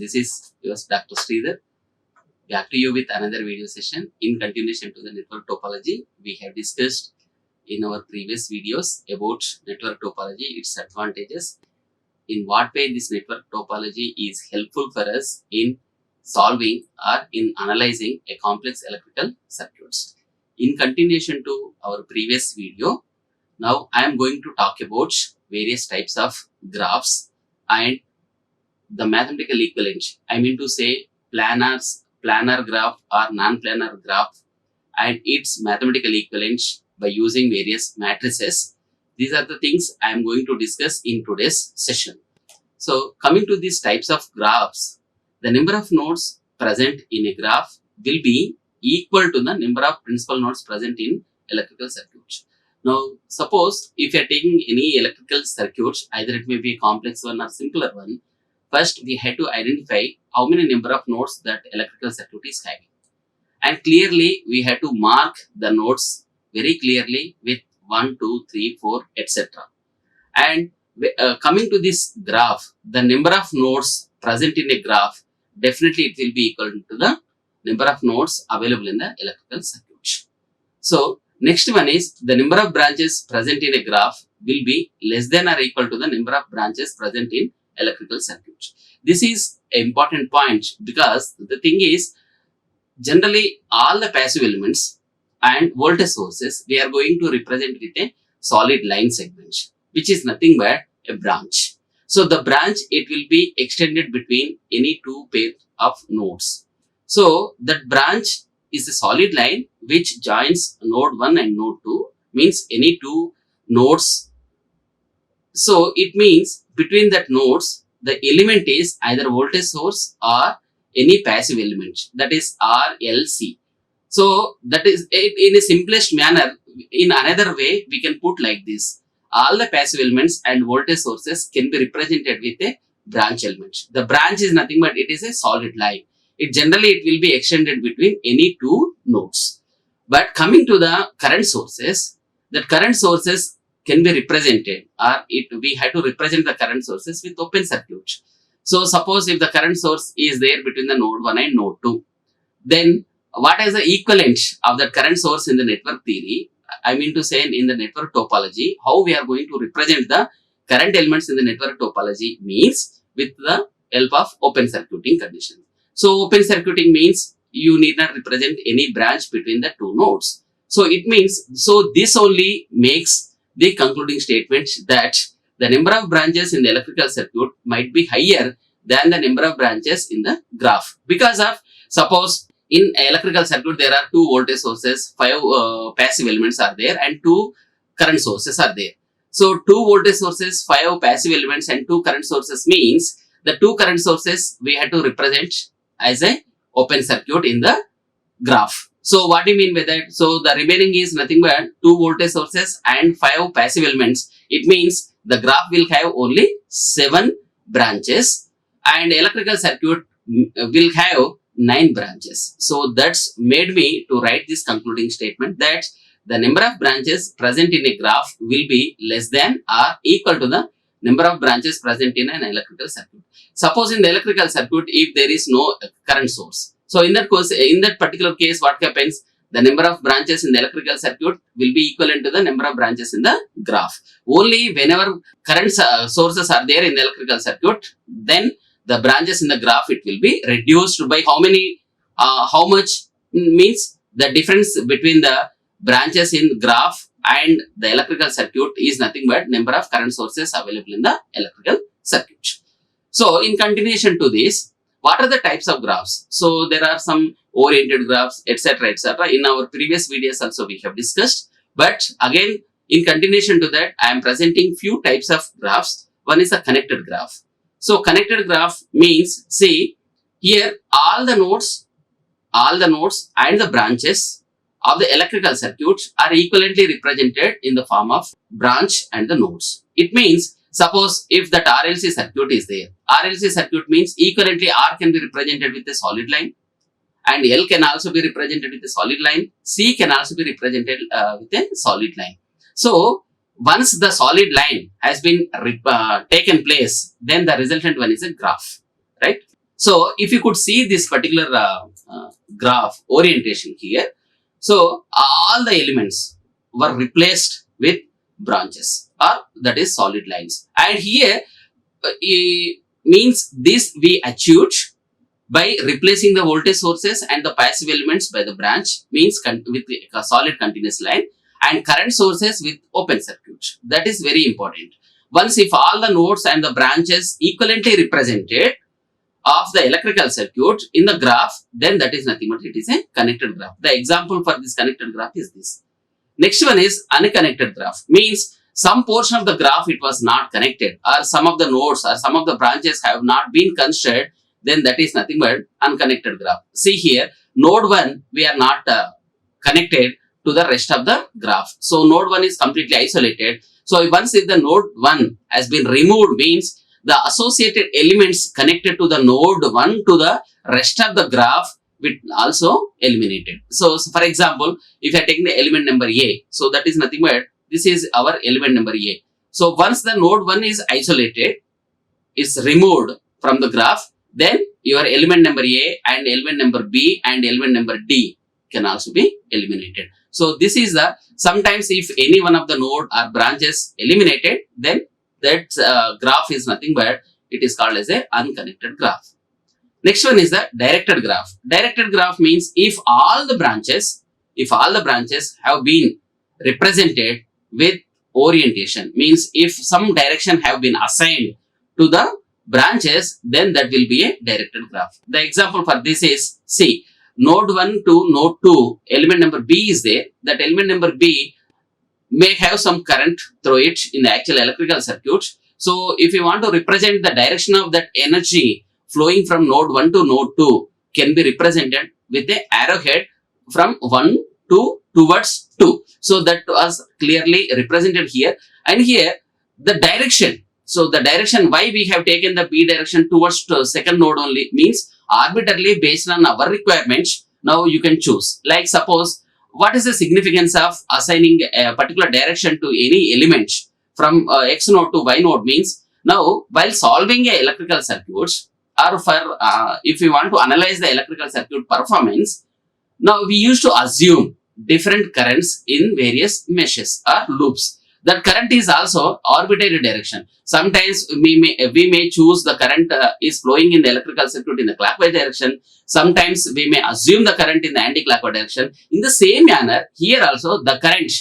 This is yours Dr. Sridhar. Back to you with another video session. In continuation to the network topology, we have discussed in our previous videos about network topology, its advantages, in what way this network topology is helpful for us in solving or in analyzing a complex electrical circuits. In continuation to our previous video, now I am going to talk about various types of graphs and the mathematical equivalent. I mean to say planar graph or non-planar graph and its mathematical equivalent by using various matrices. These are the things I am going to discuss in today's session. So coming to these types of graphs, the number of nodes present in a graph will be equal to the number of principal nodes present in electrical circuits. Now, suppose if you are taking any electrical circuit, either it may be a complex one or simpler one, first we had to identify how many number of nodes that electrical circuit is having. And clearly, we had to mark the nodes very clearly with 1, 2, 3, 4, etc. And coming to this graph, the number of nodes present in a graph, definitely it will be equal to the number of nodes available in the electrical circuit. So, next one is the number of branches present in a graph will be less than or equal to the number of branches present in electrical circuit. This is an important point because the thing is, generally all the passive elements and voltage sources we are going to represent with a solid line segment, which is nothing but a branch. So the branch, it will be extended between any two pair of nodes. So that branch is a solid line which joins node 1 and node 2, means any two nodes. So it means between that nodes, the element is either voltage source or any passive element, that is RLC. So that is in a simplest manner. In another way, we can put like this: all the passive elements and voltage sources can be represented with a branch element. The branch is nothing but it is a solid line. It will be extended between any two nodes. But coming to the current sources, that current sources can be represented, or we have to represent the current sources with open circuit. So suppose if the current source is there between the node 1 and node 2, then what is the equivalent of that current source in the network theory? I mean to say in the network topology, how we are going to represent the current elements in the network topology means with the help of open circuiting condition. So open circuiting means you need not represent any branch between the two nodes. So it means, so this only makes the concluding statement that the number of branches in the electrical circuit might be higher than the number of branches in the graph. Because of, suppose in electrical circuit there are two voltage sources, 5 passive elements are there and 2 current sources are there. So 2 voltage sources, 5 passive elements and 2 current sources means the 2 current sources we had to represent as a open circuit in the graph. So what do you mean by that? So the remaining is nothing but 2 voltage sources and 5 passive elements. It means the graph will have only 7 branches and electrical circuit will have 9 branches. So that's made me to write this concluding statement that the number of branches present in a graph will be less than or equal to the number of branches present in an electrical circuit. Suppose in the electrical circuit, if there is no current source, so in that particular case, what happens? The number of branches in the electrical circuit will be equivalent to the number of branches in the graph. Only whenever current sources are there in the electrical circuit, then the branches in the graph, it will be reduced by how many, how much means the difference between the branches in graph and the electrical circuit is nothing but number of current sources available in the electrical circuit. So in continuation to this, what are the types of graphs? So there are some oriented graphs, etc., etc. In our previous videos also we have discussed. But again, in continuation to that, I am presenting few types of graphs. One is a connected graph. So connected graph means, see here all the nodes and the branches of the electrical circuit are equivalently represented in the form of branch and the nodes. It means, suppose if that RLC circuit is there, RLC circuit means equivalently R can be represented with a solid line and L can also be represented with a solid line, C can also be represented with a solid line. So once the solid line has been taken place, then the resultant one is a graph, right? So if you could see this particular graph orientation here, so all the elements were replaced with branches, or that is solid lines. And here means this we achieved by replacing the voltage sources and the passive elements by the branch, means with a solid continuous line, and current sources with open circuit. That is very important. Once if all the nodes and the branches equivalently represented of the electrical circuit in the graph, then that is nothing but it is a connected graph. The example for this connected graph is this. Next one is unconnected graph, means some portion of the graph it was not connected, or some of the nodes or some of the branches have not been considered, then that is nothing but unconnected graph. See here, node 1 we are not connected to the rest of the graph. So node 1 is completely isolated. So once if the node 1 has been removed, means the associated elements connected to the node 1 to the rest of the graph will also eliminated. So for example, if I take the element number A, so that is nothing but this is our element number A. So once the node 1 is isolated, is removed from the graph, then your element number A and element number B and element number D can also be eliminated. So this is the, sometimes if any one of the node or branches eliminated, then that graph is nothing but it is called as a unconnected graph. Next one is the directed graph. Directed graph means if all the branches have been represented with orientation, means if some direction have been assigned to the branches, then that will be a directed graph. The example for this is, see, node 1 to node 2, element number B is there. That element number B may have some current through it in the actual electrical circuit. So if you want to represent the direction of that energy flowing from node 1 to node 2 can be represented with a arrowhead from 1 to towards 2. So that was clearly represented here. And here the direction. So the direction why we have taken the B direction towards the second node only, means arbitrarily based on our requirements. Now you can choose. Like suppose, what is the significance of assigning a particular direction to any element from X node to Y node, means now while solving a electrical circuits, or for if we want to analyze the electrical circuit performance, now we used to assume different currents in various meshes or loops. That current is also arbitrary direction. Sometimes we may choose the current is flowing in the electrical circuit in the clockwise direction. Sometimes we may assume the current in the anti-clockwise direction. In the same manner, here also the current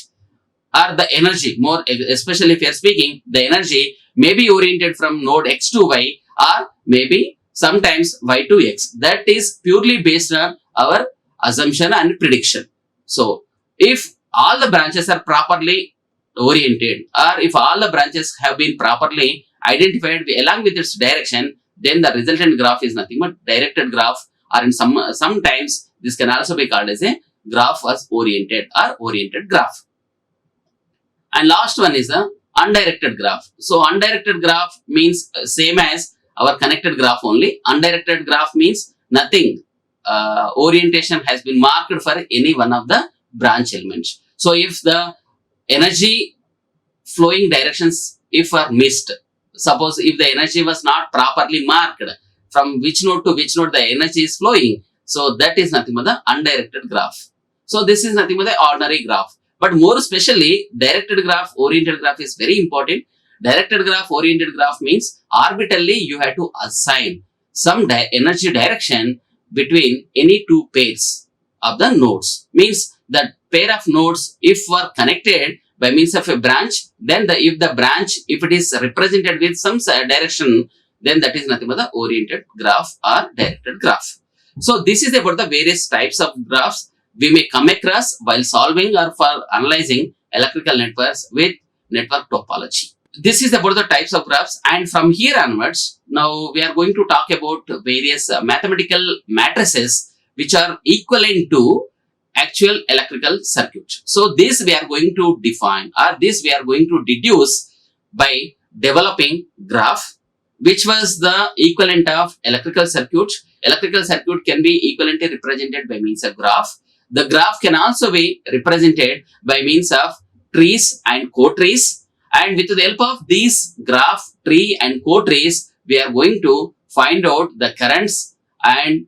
or the energy, more especially if you are speaking, the energy may be oriented from node X to Y, or maybe sometimes Y to X. That is purely based on our assumption and prediction. So if all the branches are properly oriented, or if all the branches have been properly identified along with its direction, then the resultant graph is nothing but directed graph, or in sometimes this can also be called as a graph as oriented or oriented graph. And last one is the undirected graph. So undirected graph means same as our connected graph only. Undirected graph means nothing orientation has been marked for any one of the branch elements. So if the energy flowing directions if are missed, suppose if the energy was not properly marked from which node to which node the energy is flowing, so that is nothing but the undirected graph. So this is nothing but the ordinary graph. But more especially directed graph, oriented graph is very important. Directed graph, oriented graph means arbitrarily you have to assign some energy direction between any two pairs of the nodes. Means that pair of nodes if were connected by means of a branch, then if the branch if it is represented with some direction, then that is nothing but the oriented graph or directed graph. So this is about the various types of graphs we may come across while solving or for analyzing electrical networks with network topology. This is about the types of graphs, and from here onwards, now we are going to talk about various mathematical matrices which are equivalent to actual electrical circuit. So this we are going to define, or this we are going to deduce by developing graph which was the equivalent of electrical circuit. Electrical circuit can be equivalently represented by means of graph. The graph can also be represented by means of trees and co-trees. And with the help of these graph, tree and co-trees, we are going to find out the currents and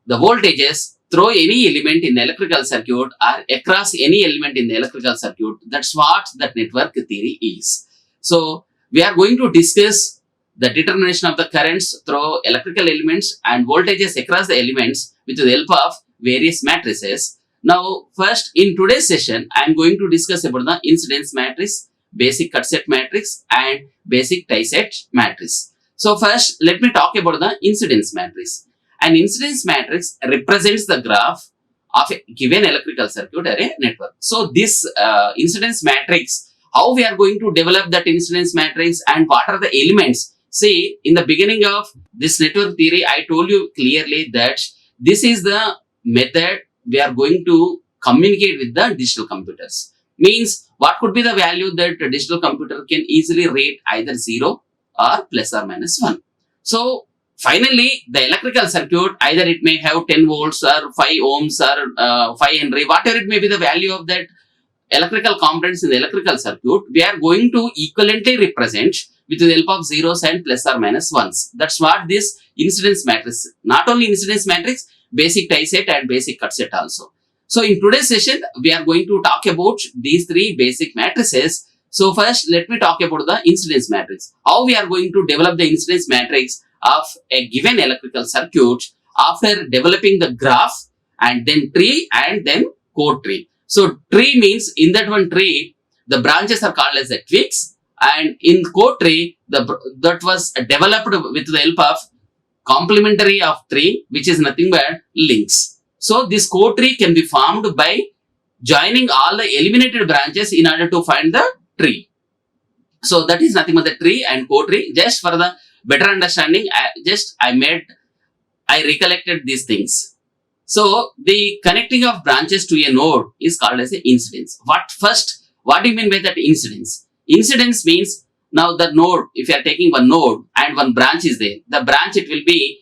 the voltages through any element in the electrical circuit or across any element in the electrical circuit. That's what that network theory is. So we are going to discuss the determination of the currents through electrical elements and voltages across the elements with the help of various matrices. Now, first in today's session, I am going to discuss about the incidence matrix, basic cut set matrix and basic tie set matrix. So first, let me talk about the incidence matrix. An incidence matrix represents the graph of a given electrical circuit or a network. So this incidence matrix, how we are going to develop that incidence matrix and what are the elements? See, in the beginning of this network theory, I told you clearly that this is the method we are going to communicate with the digital computers. Means what could be the value that a digital computer can easily rate, either 0 or plus or minus 1. So finally, the electrical circuit, either it may have 10 volts or 5 ohms or 5 Henry, whatever it may be the value of that electrical components in the electrical circuit, we are going to equivalently represent with the help of zeros and plus or minus ones. That's what this incidence matrix, not only incidence matrix, basic tie set and basic cut set also. So in today's session, we are going to talk about these three basic matrices. So first, let me talk about the incidence matrix. How we are going to develop the incidence matrix of a given electrical circuit after developing the graph and then tree and then code tree. So tree means in that one tree, the branches are called as the twigs, and in code tree, that was developed with the help of complementary of tree, which is nothing but links. So this code tree can be formed by joining all the eliminated branches in order to find the tree. So that is nothing but the tree and code tree. Just for the better understanding, I recollected these things. So the connecting of branches to a node is called as an incidence. What do you mean by that incidence? Incidence means now the node, if you are taking one node and one branch is there, the branch, it will be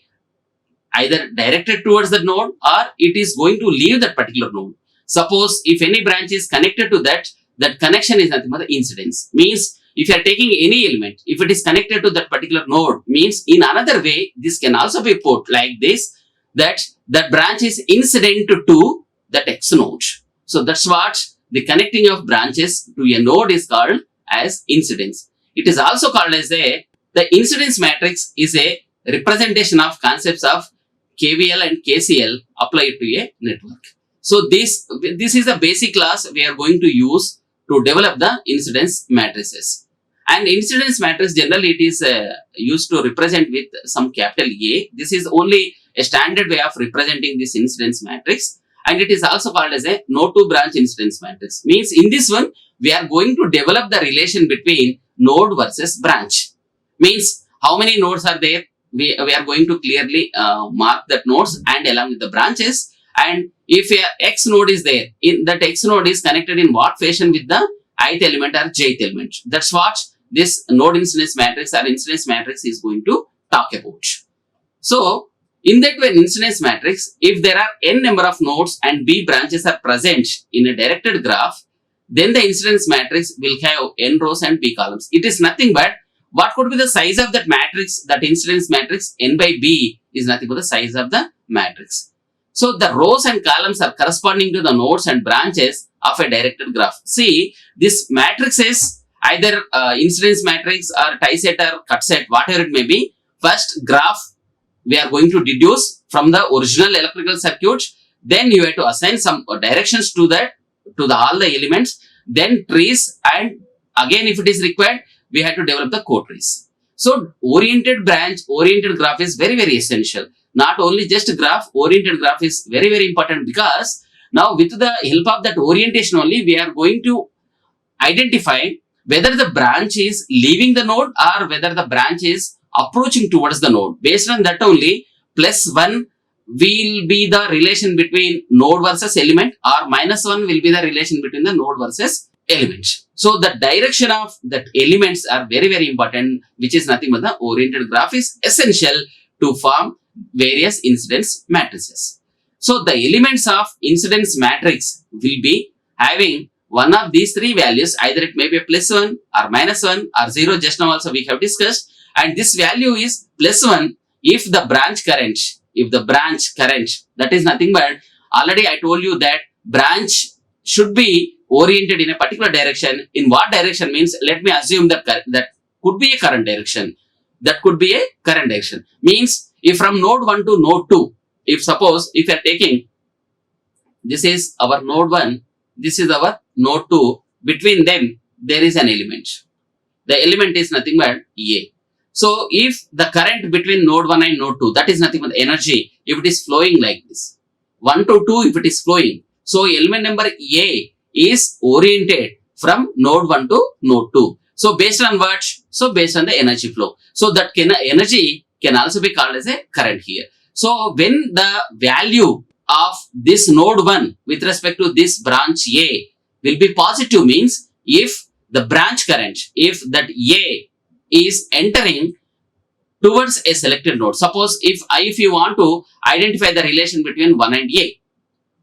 either directed towards the node or it is going to leave that particular node. Suppose if any branch is connected to that connection is nothing but the incidence. Means if you are taking any element, if it is connected to that particular node, means in another way, this can also be put like this, that branch is incident to that X node. So that's what the connecting of branches to a node is called as incidence. It is also called as the incidence matrix is a representation of concepts of KVL and KCL applied to a network. So this is the basic class we are going to use to develop the incidence matrices. And incidence matrix generally it is used to represent with some capital A. This is only a standard way of representing this incidence matrix, and it is also called as a node to branch incidence matrix. Means in this one we are going to develop the relation between node versus branch. Means how many nodes are there? We are going to clearly mark that nodes and along with the branches. And if a X node is there, in that X node is connected in what fashion with the ith element or jth element. That's what this node incidence matrix or incidence matrix is going to talk about. So in that way, incidence matrix, if there are n number of nodes and b branches are present in a directed graph, then the incidence matrix will have n rows and b columns. It is nothing but what could be the size of that matrix, that incidence matrix, n by b is nothing but the size of the matrix. So the rows and columns are corresponding to the nodes and branches of a directed graph. See, this matrix is either incidence matrix or tie set or cut set, whatever it may be. First graph we are going to deduce from the original electrical circuit. Then you have to assign some directions to all the elements. Then trees, and again if it is required, we have to develop the code trees. So oriented graph is very, very essential. Not only just graph, oriented graph is very, very important, because now with the help of that orientation only, we are going to identify whether the branch is leaving the node or whether the branch is approaching towards the node. Based on that only, +1 will be the relation between node versus element, or -1 will be the relation between the node versus element. So the direction of that elements are very, very important, which is nothing but the oriented graph is essential to form various incidence matrices. So the elements of incidence matrix will be having one of these three values. Either it may be a +1 or -1 or 0. Just now also we have discussed, and this value is +1 if the branch current, that is nothing but, already I told you that branch should be oriented in a particular direction. In what direction means, let me assume that that could be a current direction. That could be a current direction. Means if from node 1 to node 2, if suppose if you are taking, this is our node 1, this is our node 2, between them there is an element. The element is nothing but A. So if the current between node 1 and node 2, that is nothing but energy, if it is flowing like this, 1 to 2 if it is flowing. So element number A is oriented from node 1 to node 2. So based on what? So based on the energy flow. So that energy can also be called as a current here. So when the value of this node 1 with respect to this branch A will be positive, means if the branch current, if that A is entering towards a selected node. Suppose if you want to identify the relation between 1 and A,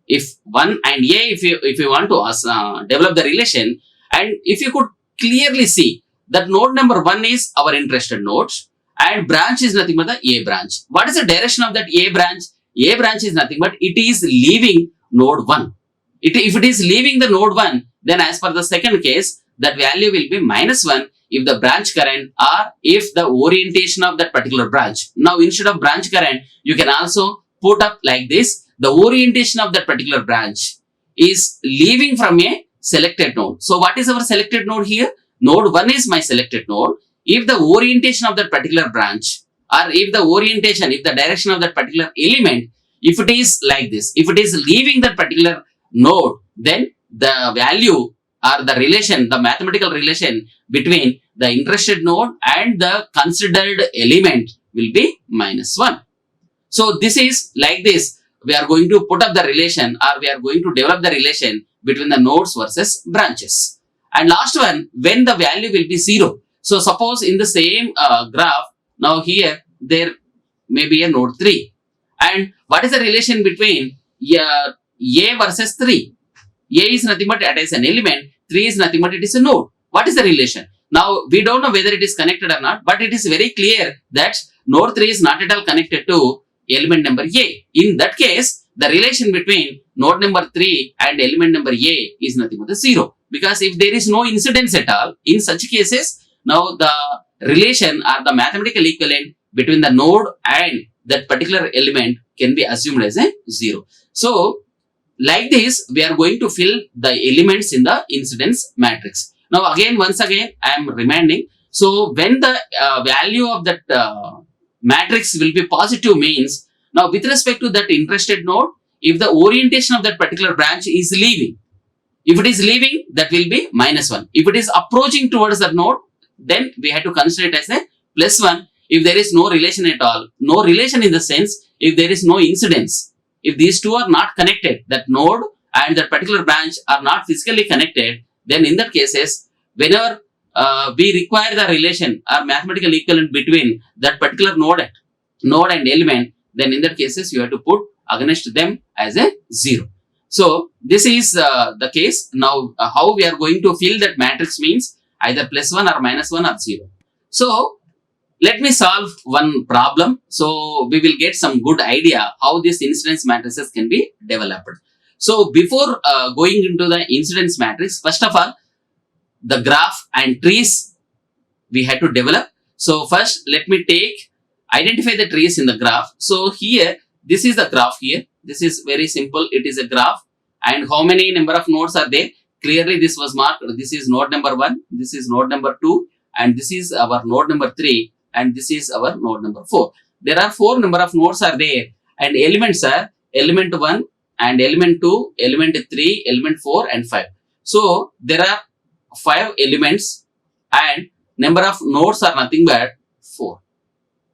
if 1 and A, if you want to develop the relation, and if you could clearly see that node number 1 is our interested node and branch is nothing but the A branch. What is the direction of that A branch? A branch is nothing but it is leaving node 1. If it is leaving the node 1, then as per the second case, that value will be -1 if the branch current or if the orientation of that particular branch. Now instead of branch current, you can also put up like this, the orientation of that particular branch is leaving from a selected node. So what is our selected node here? Node 1 is my selected node. If the orientation of that particular branch, or if the direction of that particular element, if it is like this, if it is leaving that particular node, then the value or the relation, the mathematical relation between the interested node and the considered element will be -1. So this is like this. We are going to put up the relation, or we are going to develop the relation between the nodes versus branches. And last one, when the value will be 0. So suppose in the same graph, now here there may be a node 3. And what is the relation between A versus 3? A is nothing but it is an element, 3 is nothing but it is a node. What is the relation? Now we don't know whether it is connected or not, but it is very clear that node 3 is not at all connected to element number A. In that case, the relation between node number 3 and element number A is nothing but 0. Because if there is no incidence at all, in such cases, now the relation or the mathematical equivalent between the node and that particular element can be assumed as a 0. So like this, we are going to fill the elements in the incidence matrix. Now again, once again, I am reminding. So when the value of that matrix will be positive, means now with respect to that interested node, if the orientation of that particular branch is leaving, if it is leaving, that will be -1. If it is approaching towards that node, then we have to consider it as a +1. If there is no relation at all, no relation in the sense, if there is no incidence, if these two are not connected, that node and that particular branch are not physically connected, then in that cases, whenever we require the relation or mathematical equivalent between that particular node and element, then in that cases you have to put against them as a 0. So this is the case. Now how we are going to fill that matrix means either +1 or -1 or 0. So let me solve one problem. So we will get some good idea how these incidence matrices can be developed. So before going into the incidence matrix, first of all, the graph and trees we had to develop. So first let me identify the trees in the graph. So here, this is the graph here. This is very simple. It is a graph. And how many number of nodes are there? Clearly this was marked. This is node number 1. This is node number 2. And this is our node number 3. And this is our node number 4. There are 4 number of nodes are there. And elements are element 1 and element 2, element 3, element 4 and 5. So there are 5 elements and number of nodes are nothing but 4.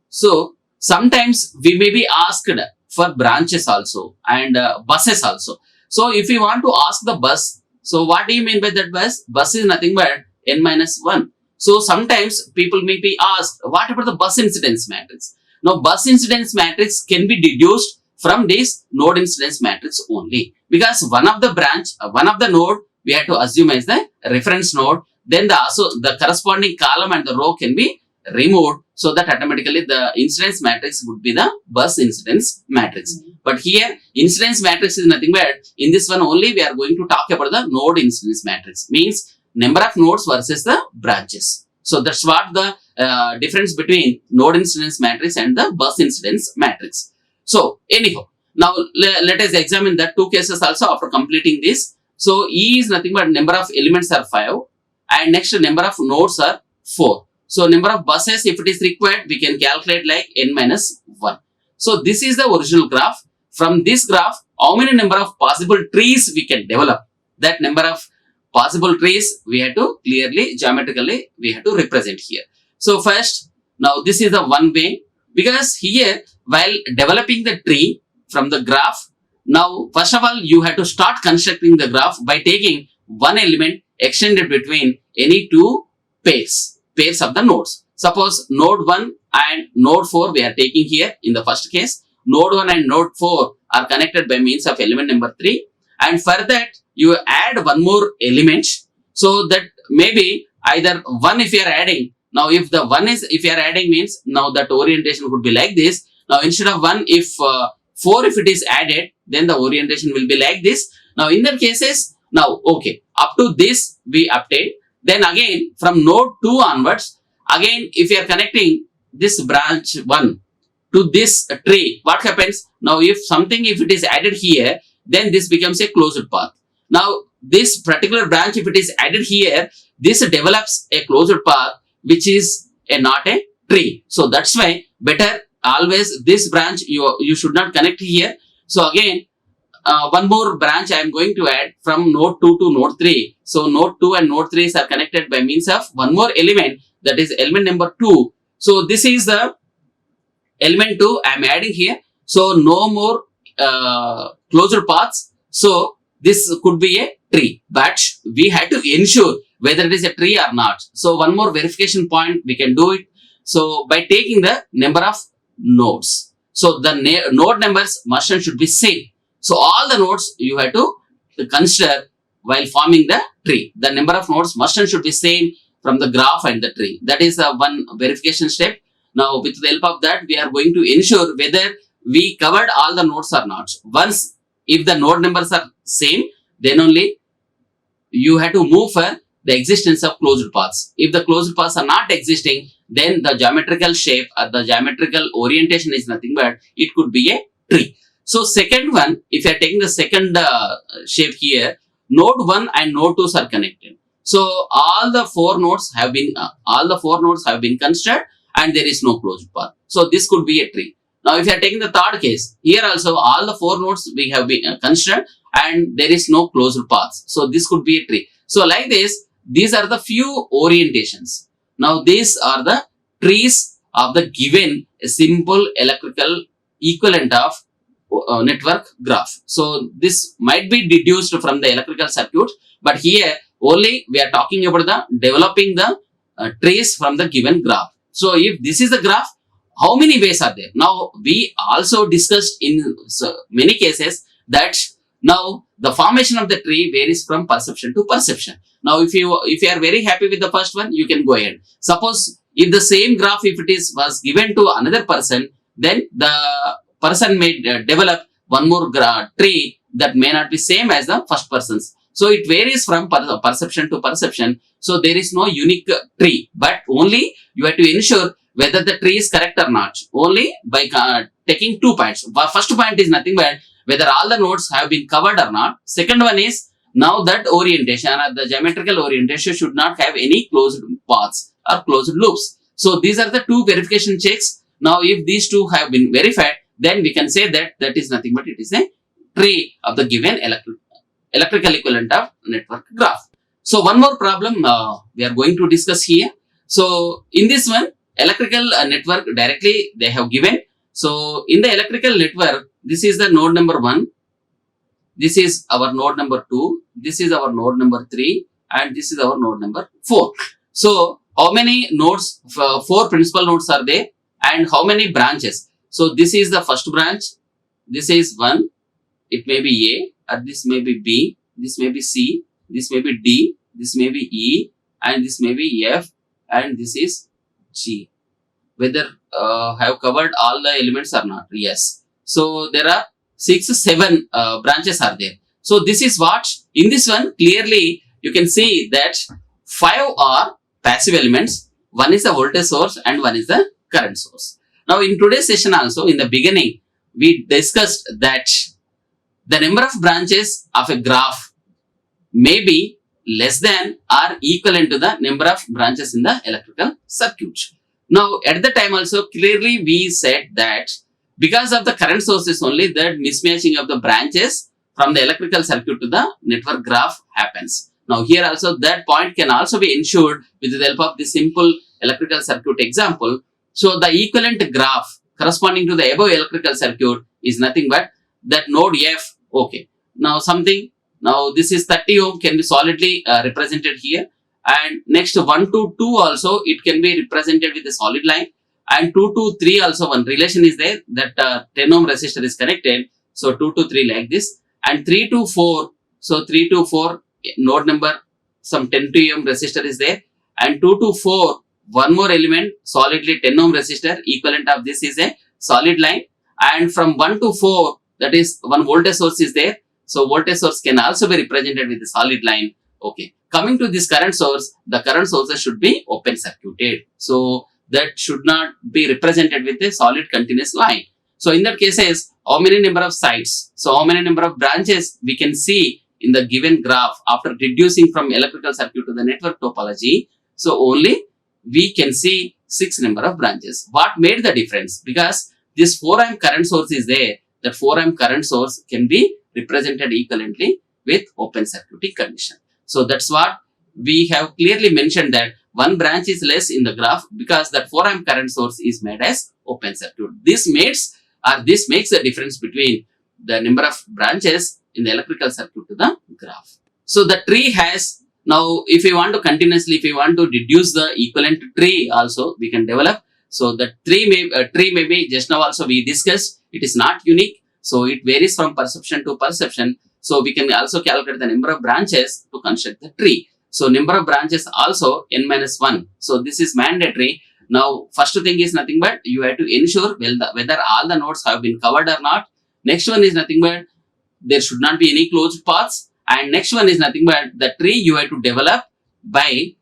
So sometimes we may be asked for branches also and buses also. So if you want to ask the bus, so what do you mean by that bus? Bus is nothing but n-1. So sometimes people may be asked, what about the bus incidence matrix? Now bus incidence matrix can be deduced from this node incidence matrix only, because one of the node we have to assume as the reference node, then the corresponding column and the row can be removed, so that automatically the incidence matrix would be the bus incidence matrix. But here incidence matrix is nothing but in this one only we are going to talk about the node incidence matrix, means number of nodes versus the branches. So that's what the difference between node incidence matrix and the bus incidence matrix. So anyhow, now let us examine the two cases also after completing this. So E is nothing but number of elements are 5 and next number of nodes are 4. So number of buses, if it is required, we can calculate like n minus 1. So this is the original graph. From this graph, how many number of possible trees we can develop? That number of possible trees we have to clearly geometrically we have to represent here. So first, now this is the one way, because here while developing the tree from the graph, now first of all you have to start constructing the graph by taking one element extended between any two pairs of the nodes. Suppose node 1 and node 4 we are taking here in the first case. Node 1 and node 4 are connected by means of element number 3, and for that you add one more element, so that maybe either 1 if you are adding. Now if the 1 is, if you are adding means now that orientation would be like this. Now instead of 1, if 4 if it is added, then the orientation will be like this. Now in that cases, now okay, up to this we update. Then again from node 2 onwards, again if you are connecting this branch 1 to this tree, what happens? Now if something, if it is added here, then this becomes a closed path. Now this particular branch, if it is added here, this develops a closed path which is not a tree. So that's why better always this branch you should not connect here. So again one more branch I am going to add from node 2 to node 3. So node 2 and node 3 are connected by means of one more element, that is element number 2. So this is the element 2 I am adding here. So no more closed paths. So this could be a tree, but we have to ensure whether it is a tree or not. So one more verification point we can do it. So by taking the number of nodes. So the node numbers must and should be same. So all the nodes you have to consider while forming the tree. The number of nodes must and should be same from the graph and the tree. That is one verification step. Now with the help of that we are going to ensure whether we covered all the nodes or not. Once if the node numbers are same, then only you have to move for the existence of closed paths. If the closed paths are not existing, then the geometrical shape or the geometrical orientation is nothing but it could be a tree. So second one, if you are taking the second shape here, node 1 and node 2 are connected. So all the four nodes have been considered and there is no closed path. So this could be a tree. Now if you are taking the third case, here also all the four nodes we have been considered and there is no closed paths. So this could be a tree. So like this, these are the few orientations. Now these are the trees of the given simple electrical equivalent of network graph. So this might be deduced from the electrical circuit, but here only we are talking about the developing the trees from the given graph. So if this is the graph, how many ways are there? Now we also discussed in many cases that now the formation of the tree varies from perception to perception. Now if you are very happy with the first one, you can go ahead. Suppose if the same graph, if it was given to another person, then the person may develop one more tree that may not be same as the first person's. So it varies from perception to perception. So there is no unique tree, but only you have to ensure whether the tree is correct or not, only by taking 2 points. First point is nothing but whether all the nodes have been covered or not. Second one is now that orientation or the geometrical orientation should not have any closed paths or closed loops. So these are the two verification checks. Now if these two have been verified, then we can say that that is nothing but it is a tree of the given electrical equivalent of network graph. So one more problem we are going to discuss here. So in this one, electrical network directly they have given. So in the electrical network, this is the node number 1, this is our node number 2, this is our node number 3, and this is our node number 4. So how many nodes, 4 principal nodes are there and how many branches? So this is the first branch, this is 1, it may be A, or this may be B, this may be C, this may be D, this may be E, and this may be F, and this is G. whether have covered all the elements or not. Yes. So there are 6, 7 branches are there. So this is what in this one clearly you can see that 5 are passive elements. One is the voltage source and one is the current source. Now in today's session also, in the beginning we discussed that the number of branches of a graph may be less than or equivalent to the number of branches in the electrical circuit. Now at the time also clearly we said that because of the current sources only, that mismatching of the branches from the electrical circuit to the network graph happens. Now here also that point can also be ensured with the help of the simple electrical circuit example. So the equivalent graph corresponding to the above electrical circuit is nothing but that node F. Okay. Now this is 30 ohm can be solidly represented here, and next 1 to 2 also it can be represented with a solid line, and 2 to 3 also one relation is there that 10 ohm resistor is connected. So 2 to 3 like this, and 3 to 4. So 3 to 4 node number some 10 to ohm resistor is there, and 2 to 4 one more element solidly 10 ohm resistor, equivalent of this is a solid line, and from 1 to 4 that is one voltage source is there. So voltage source can also be represented with a solid line. Okay. Coming to this current source, the current sources should be open circuited. So that should not be represented with a solid continuous line. So in that cases, how many number of sides? So how many number of branches we can see in the given graph after reducing from electrical circuit to the network topology? So only we can see 6 number of branches. What made the difference? Because this 4 amp current source is there. That 4 amp current source can be represented equivalently with open circuiting condition. So that's what we have clearly mentioned, that one branch is less in the graph because that 4 amp current source is made as open circuit. This makes the difference between the number of branches in the electrical circuit to the graph. So the tree has, now if we want to continuously, if we want to deduce the equivalent tree also we can develop. So the tree may be just now also we discussed, it is not unique. So it varies from perception to perception. So we can also calculate the number of branches to construct the tree. So number of branches also n minus 1. So this is mandatory. Now first thing is nothing but you have to ensure whether all the nodes have been covered or not. Next one is nothing but there should not be any closed paths. And next one is nothing but the tree you have to develop by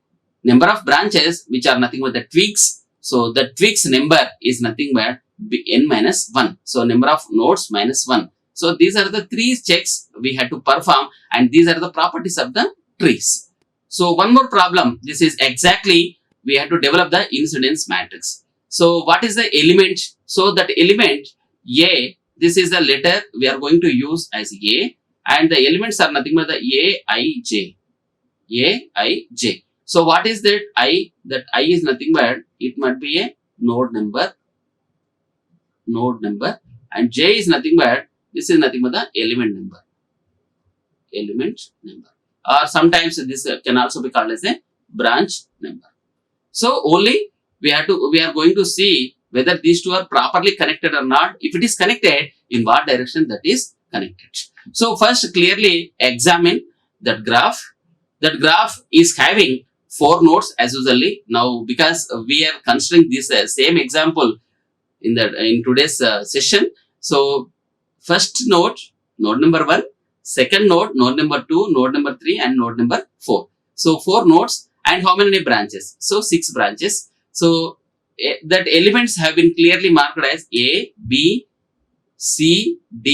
number of branches which are nothing but the twigs. So the twigs number is nothing but n minus 1. So number of nodes minus 1. So these are the 3 checks we had to perform, and these are the properties of the trees. So one more problem, this is exactly we have to develop the incidence matrix. So what is the element? So that element A, this is the letter we are going to use as A, and the elements are nothing but the Aij. Aij. So what is that I? That I is nothing but it might be a node number, and J is nothing but this is nothing but the element number, or sometimes this can also be called as a branch number. So only we are going to see whether these two are properly connected or not. If it is connected, in what direction that is connected. So first clearly examine that graph. That graph is having 4 nodes as usually. Now because we are considering this same example in today's session. So first node number 1, second node number 2, node number 3, and node number 4. So 4 nodes, and how many branches? So 6 branches. So that elements have been clearly marked as A, B, C, D,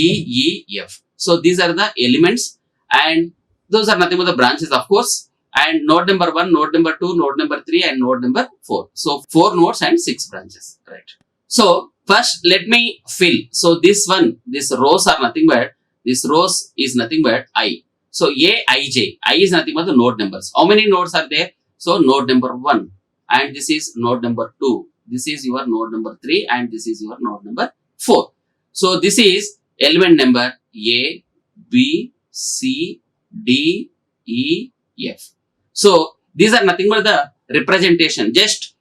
E, F. So these are the elements, and those are nothing but the branches, of course. And node number 1, node number 2, node number 3, and node number 4. So 4 nodes and 6 branches, right? So first let me fill. So this rows are nothing but, this rows is nothing but I. So Aij, I is nothing but the node numbers. How many nodes are there? So node number 1, and this is node number 2. This is your node number 3, and this is your node number 4. So this is element number A, B, C, D, E, F. So these are nothing but the representation just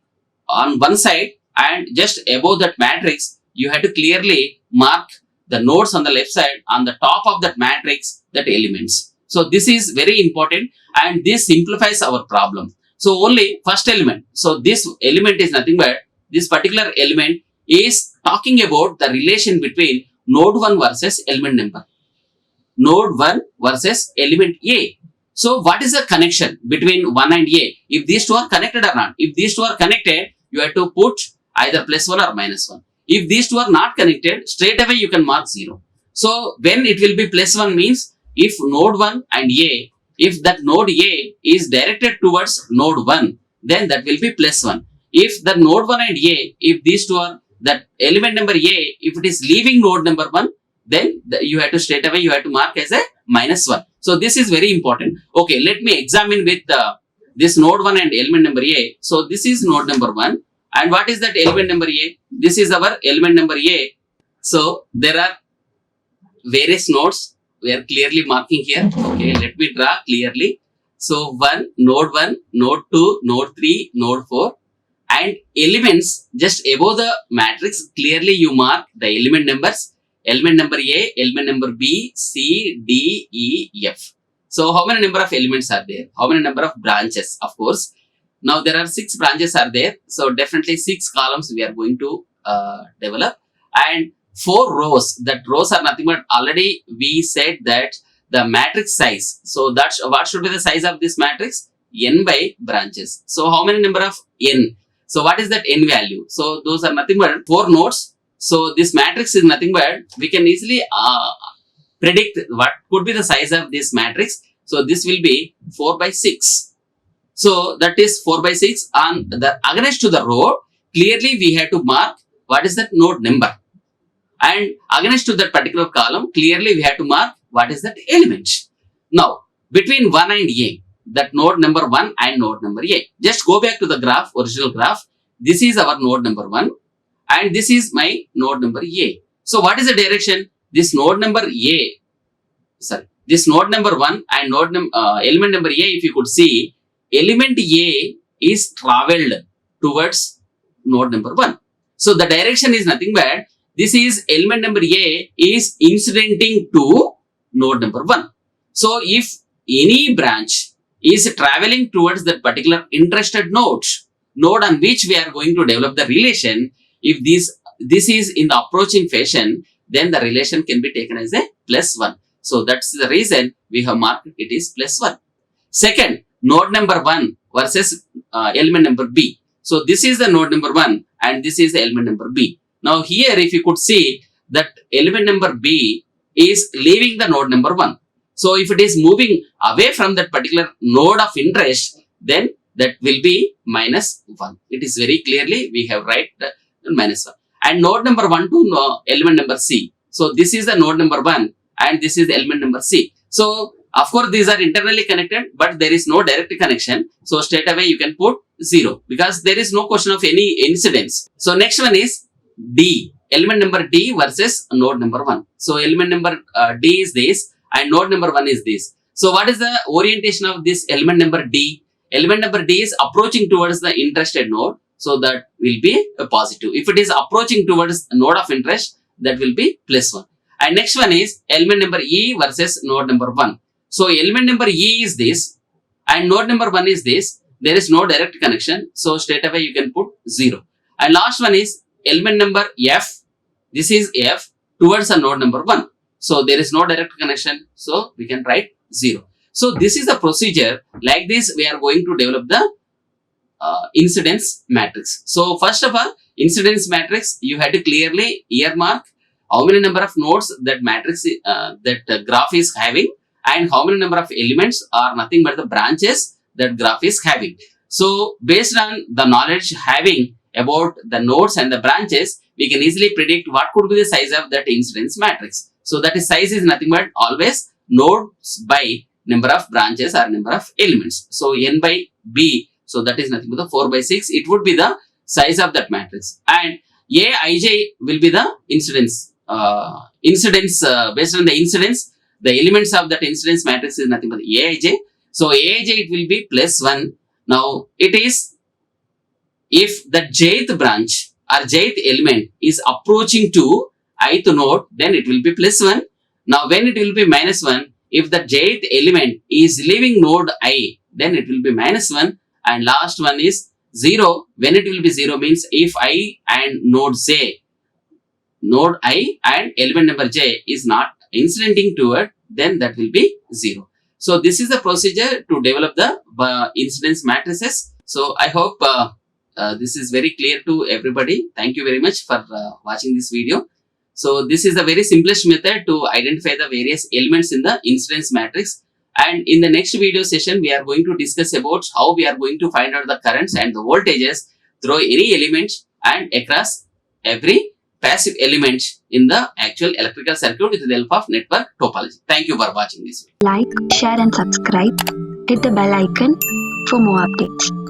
on one side, and just above that matrix you have to clearly mark the nodes on the left side, on the top of that matrix, that elements. So this is very important, and this simplifies our problem. So only first element. So this element is nothing but this particular element is talking about the relation between node 1 versus element number. Node 1 versus element A. So what is the connection between 1 and A? If these two are connected or not? If these two are connected, you have to put either +1 or -1. If these two are not connected, straight away you can mark 0. So when it will be +1 means if node 1 and A, if that node A is directed towards node 1, then that will be +1. If the node 1 and A, if these two are, that element number A, if it is leaving node number 1, then you have to straight away you have to mark as a -1. So this is very important. Okay, let me examine with this node 1 and element number A. So this is node number 1. And what is that element number A? This is our element number A. So there are various nodes. We are clearly marking here. Okay, let me draw clearly. So 1, node 2, node 3, node 4. And elements just above the matrix, clearly you mark the element numbers. Element number A, element number B, C, D, E, F. So how many number of elements are there? How many number of branches? Of course. Now there are 6 branches are there. So definitely 6 columns we are going to develop. And 4 rows. That rows are nothing but already we said that the matrix size. So that's what should be the size of this matrix? N by branches. So how many number of N? So what is that N value? So those are nothing but 4 nodes. So this matrix is nothing but we can easily predict what could be the size of this matrix. So this will be 4 by 6. So that is 4 by 6 on the against to the row. Clearly we have to mark what is that node number. And against to that particular column, clearly we have to mark what is that element. Now between 1 and A, that node number 1 and node number A. Just go back to the graph, original graph. This is our node number 1 and this is my node number A. So what is the direction? This node number A, this node number 1 and element number A, if you could see, element A is traveled towards node number 1. So the direction is nothing but this is element number A is incidenting to node number 1. So if any branch is traveling towards that particular interested node on which we are going to develop the relation, if this is in the approaching fashion, then the relation can be taken as a +1. So that's the reason we have marked it is +1. Second, node number 1 versus element number B. So this is the node number 1 and this is the element number B. Now here if you could see that element number B is leaving the node number 1. So if it is moving away from that particular node of interest, then that will be -1. It is very clearly we have write the -1. And node number 1 to element number C. So this is the node number 1 and this is the element number C. So of course these are internally connected, but there is no direct connection. So straight away you can put 0 because there is no question of any incidence. So next one is D, element number D versus node number 1. So element number D is this and node number 1 is this. So what is the orientation of this element number D? Element number D is approaching towards the interested node. So that will be a positive. If it is approaching towards a node of interest, that will be +1. And next one is element number E versus node number 1. So element number E is this and node number 1 is this. There is no direct connection. So straight away you can put 0. And last one is element number F. This is F towards a node number 1. So there is no direct connection. So we can write 0. So this is the procedure. Like this we are going to develop the incidence matrix. So first of all, incidence matrix, you had to clearly earmark how many number of nodes that matrix that graph is having and how many number of elements are nothing but the branches that graph is having. So based on the knowledge having about the nodes and the branches, we can easily predict what could be the size of that incidence matrix. So that is size is nothing but always nodes by number of branches or number of elements. So N by B, so that is nothing but the 4 by 6. It would be the size of that matrix. And Aij will be the incidence. Based on the incidence, the elements of that incidence matrix is nothing but Aij. So Aij it will be +1. Now it is if the jth branch or jth element is approaching to ith node, then it will be +1. Now when it will be -1, if the jth element is leaving node I, then it will be -1. And last one is 0, when it will be 0 means if I and node I and element number j is not incidenting toward, then that will be 0. So this is the procedure to develop the incidence matrices. So I hope this is very clear to everybody. Thank you very much for watching this video. So this is the very simplest method to identify the various elements in the incidence matrix. And in the next video session, we are going to discuss about how we are going to find out the currents and the voltages through any element and across every passive element in the actual electrical circuit with the help of network topology. Thank you for watching this video. Like, share and subscribe. Hit the bell icon for more updates.